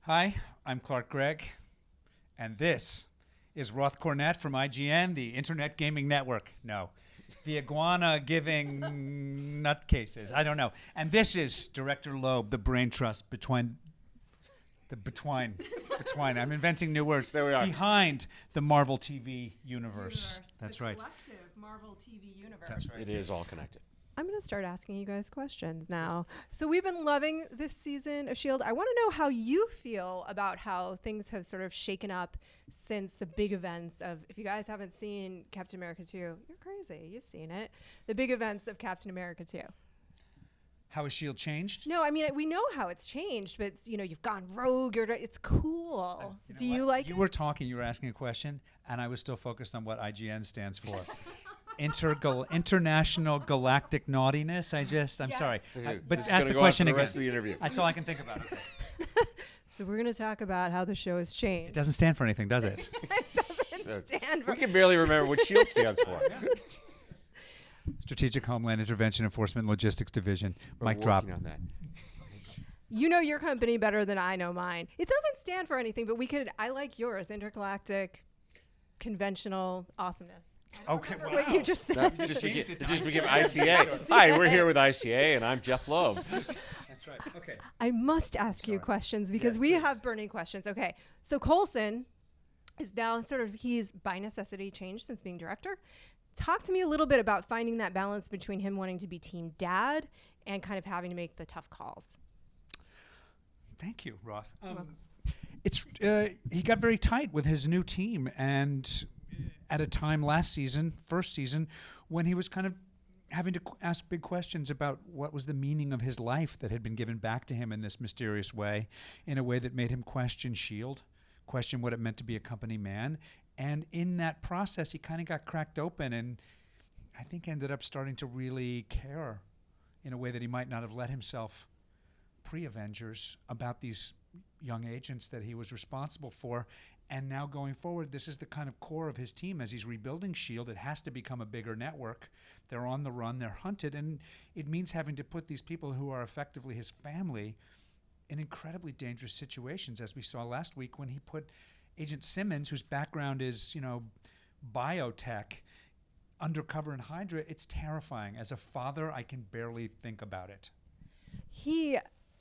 Hi, I'm Clark Gregg, and this is Roth Cornett from IGN, the Internet Gaming Network. No, the iguana giving nutcases. I don't know. And this is Director Loeb, the brain trust between. I'm inventing new words. There we are. Behind the Marvel TV universe. That's the right. Collective Marvel TV universe. That's right. It is all connected. I'm going to start asking you guys questions now. So we've been loving this season of S.H.I.E.L.D. I want to know how you feel about how things have sort of shaken up since the big events of, if you guys haven't seen Captain America 2, you're crazy. You've seen it. The big events of Captain America 2. How has S.H.I.E.L.D. changed? No, I mean, we know how it's changed, but it's, you've gone rogue. It's cool. Do you like You it? were talking, you were asking a question, and I was still focused on what IGN stands for. International Galactic Naughtiness. I'm Yes. sorry. This But is ask gonna the go on question for the again. rest of the interview. That's all I can think about. Okay. So we're going to talk about how the show has It changed. doesn't stand for anything, does it? It doesn't stand for We can barely remember what S.H.I.E.L.D. stands for. Strategic Homeland Intervention Enforcement Logistics Division. We're Mic drop. working on that. You know your company better than I know mine. It doesn't stand for anything, but I like yours. Intergalactic, conventional awesomeness. Okay, Remember what you just said. No, it just became ICA. Hi, we're here with ICA, and I'm Jeff Loeb. That's right. Okay. I must ask you questions because we have burning questions. Okay, so Coulson is now he's by necessity changed since being director. Talk to me a little bit about finding that balance between him wanting to be team dad and kind of having to make the tough calls. Thank you, Roth. welcome. He got very tight with his new team, and at a time last season, first season, when he was kind of having to ask big questions about what was the meaning of his life that had been given back to him in this mysterious way, in a way that made him question S.H.I.E.L.D., question what it meant to be a company man. And in that process, he kind of got cracked open and I think ended up starting to really care in a way that he might not have let himself pre-Avengers about these young agents that he was responsible for. And now going forward, this is the kind of core of his team. As he's rebuilding S.H.I.E.L.D., it has to become a bigger network. They're on the run, they're hunted, and it means having to put these people who are effectively his family in incredibly dangerous situations, as we saw last week when he put Agent Simmons, whose background is, biotech, undercover in Hydra. It's terrifying. As a father, I can barely think about it. He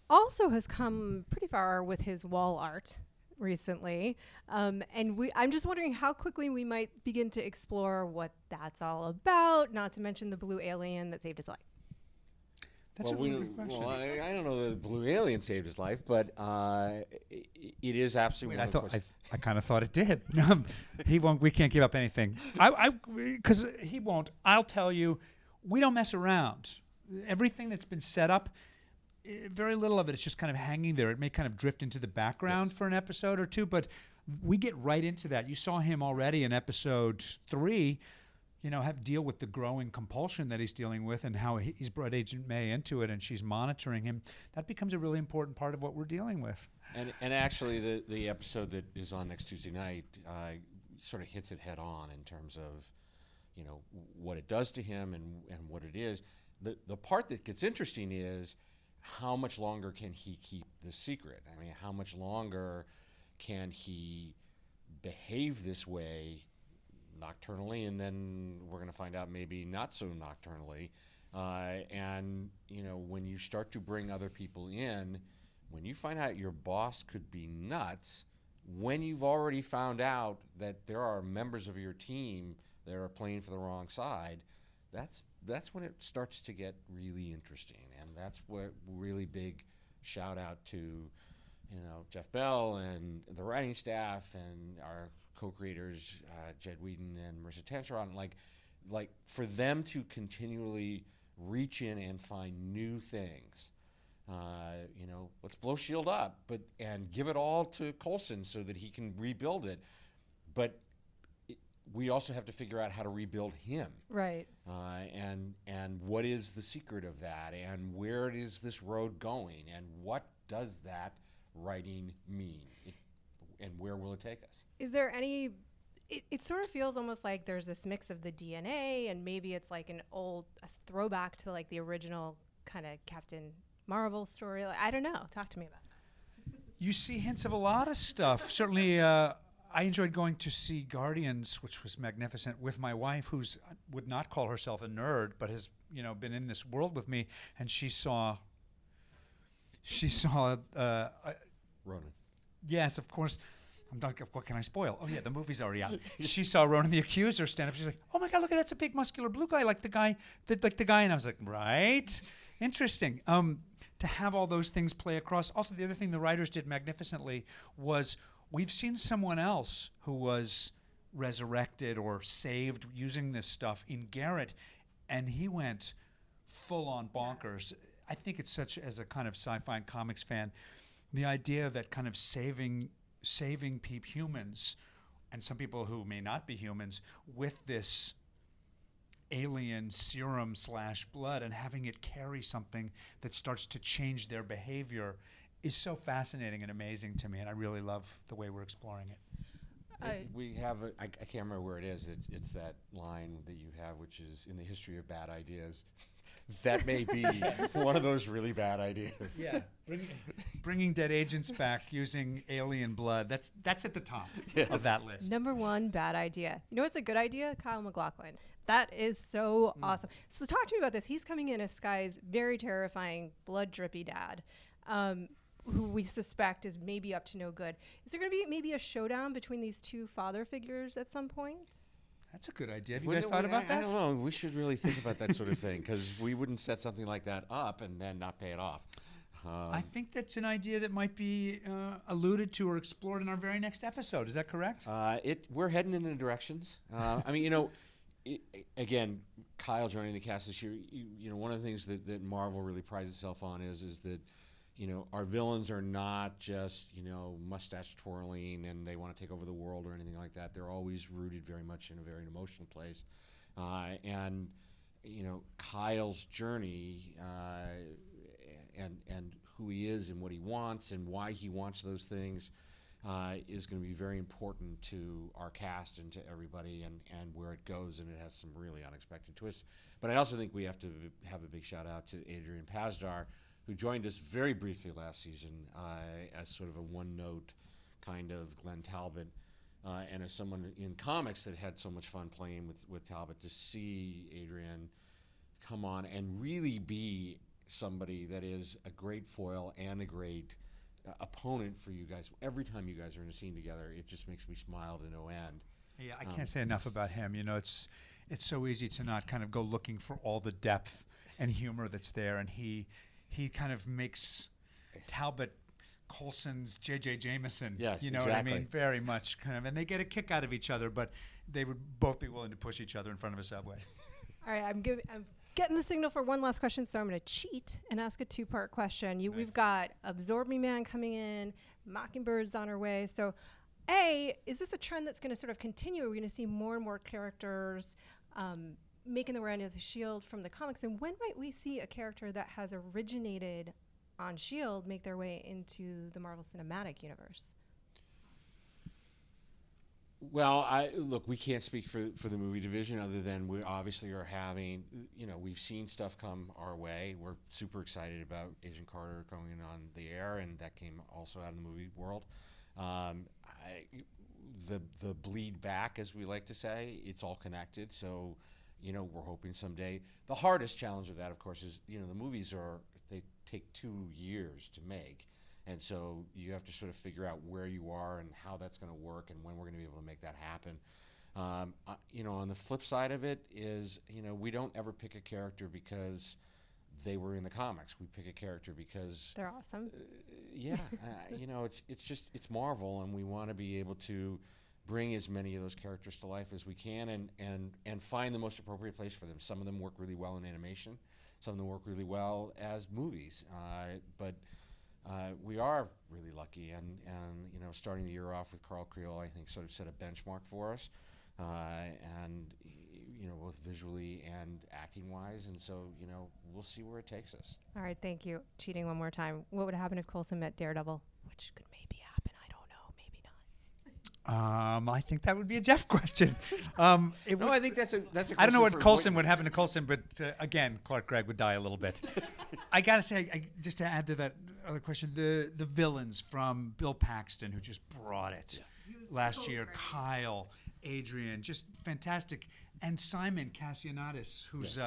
also has come pretty far with his wall art recently. And I'm just wondering how quickly we might begin to explore what that's all about, not to mention the blue alien that saved his life. That's a really good question. Well, I don't know that the blue alien saved his life, but it is absolutely Wait, one of the I kind of thought it did. He won't. We can't give up anything. Because he won't. I'll tell you, we don't mess around. Everything that's been set up, very little of it is just kind of hanging there. It may kind of drift into the background for an episode or two, but we get right into that. You saw him already in episode 3. Have deal with the growing compulsion that he's dealing with and how he's brought Agent May into it and she's monitoring him. That becomes a really important part of what we're dealing with. And actually, the episode that is on next Tuesday night sort of hits it head on in terms of, what it does to him and what it is. The part that gets interesting is how much longer can he keep the secret? I mean, how much longer can he behave this way nocturnally, and then we're going to find out maybe not so nocturnally. And when you start to bring other people in, when you find out your boss could be nuts, when you've already found out that there are members of your team that are playing for the wrong side, that's when it starts to get really interesting. And that's what really big shout out to Jeff Bell and the writing staff and our co-creators, Jed Whedon and Marissa Tancheron, like for them to continually reach in and find new things. Let's blow S.H.I.E.L.D. up, and give it all to Coulson so that he can rebuild it. But we also have to figure out how to rebuild him. Right. And what is the secret of that? And where is this road going? And what does that writing mean? And where will it take us? Is there any? It sort of feels almost like there's this mix of the DNA, and maybe it's like a throwback to like the original kind of Captain Marvel story. I don't know. Talk to me about that. You see hints of a lot of stuff. Certainly, I enjoyed going to see Guardians, which was magnificent, with my wife, who's would not call herself a nerd, but has been in this world with me, and she saw. Ronan. Yes, of course. I'm not. What can I spoil? Oh yeah, the movie's already out. She saw Ronan the Accuser stand up. She's like, "Oh my God, look at that's a big muscular blue guy, like the guy." And I was like, "Right, interesting." To have all those things play across. Also, the other thing the writers did magnificently was we've seen someone else who was resurrected or saved using this stuff in Garrett, and he went full on bonkers. I think it's such, as a kind of sci-fi and comics fan, the idea of that kind of saving humans, and some people who may not be humans, with this alien serum / blood, and having it carry something that starts to change their behavior is so fascinating and amazing to me, and I really love the way we're exploring it. We have I can't remember where it is. It's that line that you have, which is in the history of bad ideas. That may be one of those really bad ideas. Yeah, bringing dead agents back using alien blood. That's at the top of that list. Number 1 bad idea. You know what's a good idea? Kyle MacLachlan. That is so awesome. So talk to me about this. He's coming in as Skye's very terrifying, blood drippy dad, who we suspect is maybe up to no good. Is there going to be maybe a showdown between these two father figures at some point? That's a good idea. Have you guys thought about that? I don't know. We should really think about that sort of thing, because we wouldn't set something like that up and then not pay it off. I think that's an idea that might be alluded to or explored in our very next episode. Is that correct? We're heading in the directions. I mean, again, Kyle joining the cast this year. One of the things that Marvel really prides itself on is that our villains are not just mustache twirling and they want to take over the world or anything like that. They're always rooted very much in a very emotional place, and Kyle's journey and who he is and what he wants and why he wants those things is going to be very important to our cast and to everybody, and where it goes, and it has some really unexpected twists. But I also think we have to have a big shout out to Adrian Pasdar, who joined us very briefly last season as sort of a one-note kind of Glenn Talbot, and as someone in comics that had so much fun playing with Talbot, to see Adrian come on and really be somebody that is a great foil and a great opponent for you guys. Every time you guys are in a scene together, it just makes me smile to no end. Yeah, I can't say enough about him. It's so easy to not kind of go looking for all the depth and humor that's there, and he kind of makes Talbot Coulson's J.J. Jameson. Yes, you know exactly. what I mean? Very much kind of, and they get a kick out of each other, but they would both be willing to push each other in front of a subway. All right, I'm getting the signal for one last question, so I'm going to cheat and ask a 2-part question. Nice. We've got Absorb Me Man coming in, Mockingbird's on her way. So, A, is this a trend that's going to sort of continue? Are we going to see more and more characters making their way into the S.H.I.E.L.D. from the comics? And when might we see a character that has originated on S.H.I.E.L.D. make their way into the Marvel Cinematic Universe? Well, look, we can't speak for the movie division other than we obviously are having, we've seen stuff come our way. We're super excited about Agent Carter going on the air, and that came also out of the movie world. The bleed back, as we like to say, it's all connected. So, we're hoping someday. The hardest challenge of that, of course, is, the movies they take 2 years to make. And so you have to sort of figure out where you are and how that's going to work and when we're going to be able to make that happen. On the flip side of it is, we don't ever pick a character because they were in the comics. We pick a character because they're awesome. It's Marvel, and we want to be able to bring as many of those characters to life as we can and find the most appropriate place for them. Some of them work really well in animation. Some of them work really well as movies. But we are really lucky, and starting the year off with Carl Creel, I think, sort of set a benchmark for us, and both visually and acting wise, and so we'll see where it takes us. All right, thank you. Cheating one more time. What would happen if Coulson met Daredevil? Which could maybe happen. I don't know. Maybe not. I think that would be a Jeff question. I think that's a I don't know what question for Coulson would happen to Coulson, but again, Clark Gregg would die a little bit. I gotta say, just to add to that, other question. The villains from Bill Paxton, who just brought it last year. great. Kyle, Adrian, just fantastic. And Simon Cassianidis, who's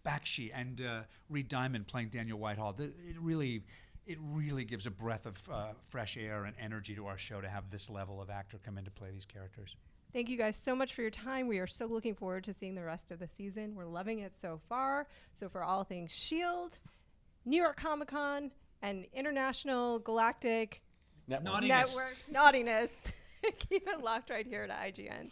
Bakshi, and Reed Diamond playing Daniel Whitehall. It really gives a breath of fresh air and energy to our show to have this level of actor come in to play these characters. Thank you guys so much for your time. We are so looking forward to seeing the rest of the season. We're loving it so far. So for all things S.H.I.E.L.D., New York Comic Con, and International Galactic Network. Naughtiness. Network Naughtiness, keep it locked right here at IGN.